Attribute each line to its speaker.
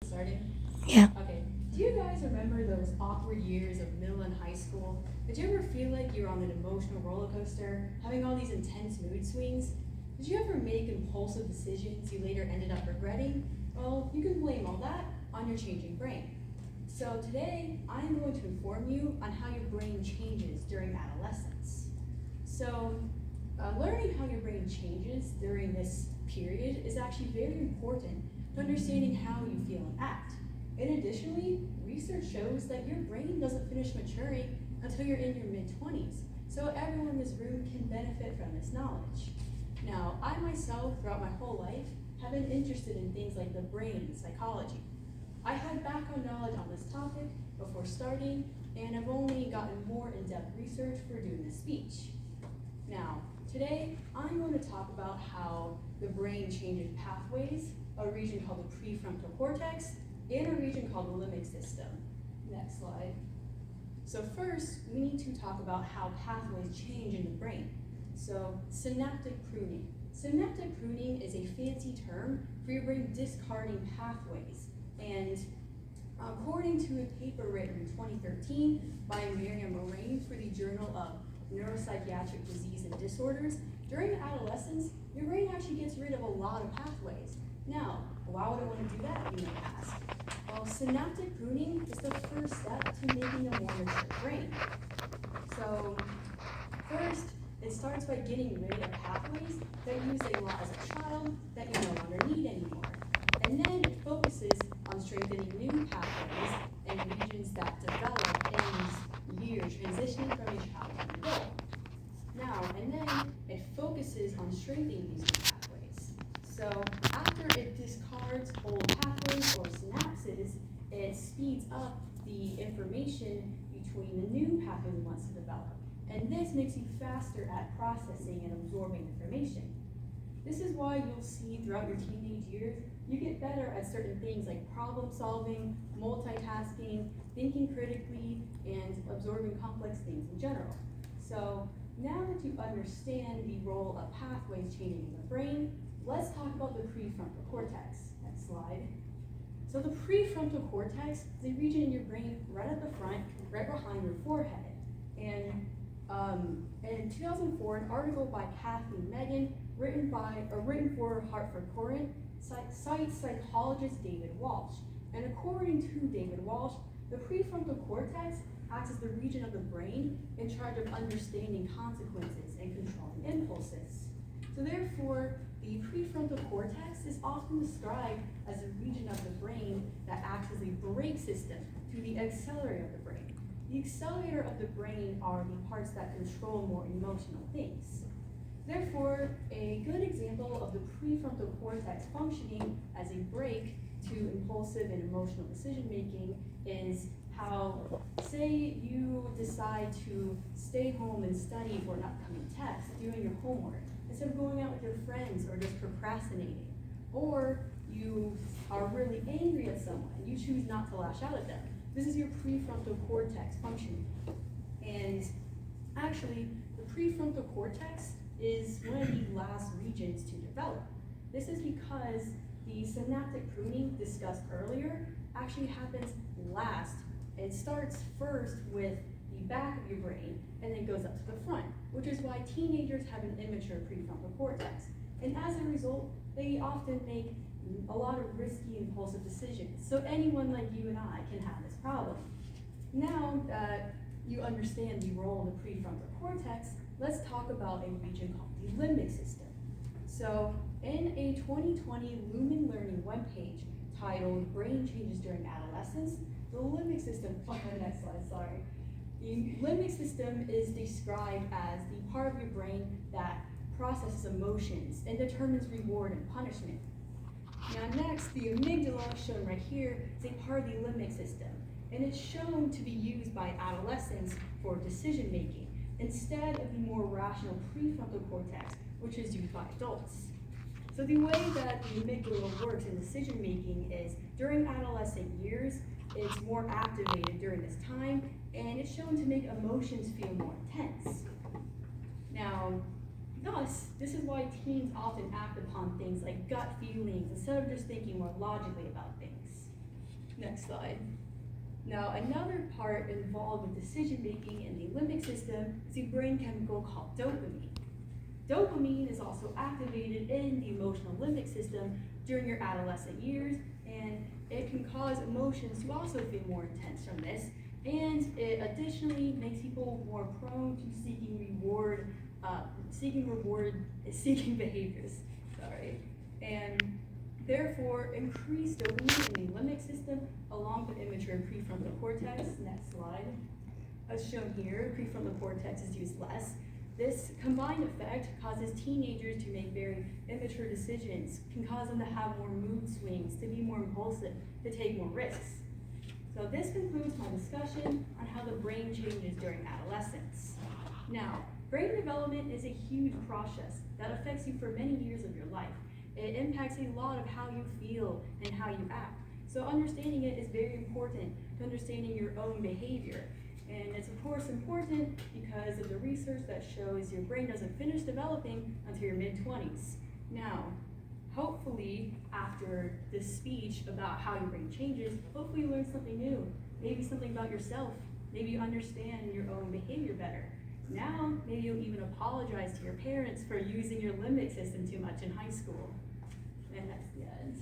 Speaker 1: Starting?
Speaker 2: Yeah.
Speaker 1: Okay. Do you guys remember those awkward years of middle and high school? Did you ever feel like you were on an emotional roller coaster, having all these intense mood swings? Did you ever make impulsive decisions you later ended up regretting? Well, you can blame all that on your changing brain. So today, I'm going to inform you on how your brain changes during adolescence. So, learning how your brain changes during this period is actually very important to understanding how you feel and act. And additionally, research shows that your brain doesn't finish maturing until you're in your mid-20s. So everyone in this room can benefit from this knowledge. Now, I myself, throughout my whole life, have been interested in things like the brain and psychology. I had background knowledge on this topic before starting, and I've only gotten more in-depth research for doing this speech. Now, today, I'm going to talk about how the brain changes pathways, a region called the prefrontal cortex, and a region called the limbic system. Next slide. So first, we need to talk about how pathways change in the brain. So, synaptic pruning. Synaptic pruning is a fancy term for your brain discarding pathways. And according to a paper written in 2013 by Miriam Moraine for the Journal of Neuropsychiatric Disease and Disorders, during adolescence, your brain actually gets rid of a lot of pathways. Now, why would I want to do that, you might ask? Well, synaptic pruning is the first step to making a more mature brain. So, first, it starts by getting rid of pathways that you used a lot as a child that you no longer need anymore. And then it focuses on strengthening new pathways and regions that develop in these years, transitioning from a child to an adult. Now, and then it focuses on strengthening these new pathways. So after it discards old pathways or synapses, it speeds up the information between the new pathway it wants to develop. And this makes you faster at processing and absorbing information. This is why you'll see throughout your teenage years, you get better at certain things like problem solving, multitasking, thinking critically, and absorbing complex things in general. So now that you understand the role of pathways changing in the brain, let's talk about the prefrontal cortex. Next slide. So the prefrontal cortex is a region in your brain right at the front, right behind your forehead. And in 2004, an article by Kathy Megan, written for Hartford Courant, cites psychologist David Walsh. And according to David Walsh, the prefrontal cortex acts as the region of the brain in charge of understanding consequences and controlling impulses. So therefore, the prefrontal cortex is often described as a region of the brain that acts as a brake system to the accelerator of the brain. The accelerator of the brain are the parts that control more emotional things. Therefore, a good example of the prefrontal cortex functioning as a brake to impulsive and emotional decision making is how, say you decide to stay home and study for an upcoming test, doing your homework, instead of going out with your friends or just procrastinating. Or you are really angry at someone, you choose not to lash out at them. This is your prefrontal cortex functioning. And actually, the prefrontal cortex is one of the last regions to develop. This is because the synaptic pruning discussed earlier actually happens last. It starts first with the back of your brain and then goes up to the front, which is why teenagers have an immature prefrontal cortex. And as a result, they often make a lot of risky, impulsive decisions. So anyone like you and I can have this problem. Now that you understand the role of the prefrontal cortex, let's talk about a region called the limbic system. So in a 2020 Lumen Learning webpage titled Brain Changes During Adolescence, the limbic system, next slide, sorry. The limbic system is described as the part of your brain that processes emotions and determines reward and punishment. Now next, the amygdala, shown right here, is a part of the limbic system, and it's shown to be used by adolescents for decision making, instead of the more rational prefrontal cortex, which is used by adults. So the way that the amygdala works in decision making is during adolescent years, it's more activated during this time, and it's shown to make emotions feel more intense. Now, thus, this is why teens often act upon things like gut feelings instead of just thinking more logically about things. Next slide. Now, another part involved with decision making in the limbic system is a brain chemical called dopamine. Dopamine is also activated in the emotional limbic system during your adolescent years, and it can cause emotions to also feel more intense from this, and it additionally makes people more prone to seeking behaviors. Sorry. And therefore, increased dopamine in the limbic system along with immature prefrontal cortex. Next slide. As shown here, prefrontal cortex is used less. This combined effect causes teenagers to make very immature decisions, can cause them to have more mood swings, to be more impulsive, to take more risks. So this concludes my discussion on how the brain changes during adolescence. Now, brain development is a huge process that affects you for many years of your life. It impacts a lot of how you feel and how you act. So understanding it is very important to understanding your own behavior. And it's of course important because of the research that shows your brain doesn't finish developing until your mid-20s. Now, hopefully after this speech about how your brain changes, hopefully you learn something new, maybe something about yourself, maybe you understand your own behavior better. Now, maybe you'll even apologize to your parents for using your limbic system too much in high school. And that's the end.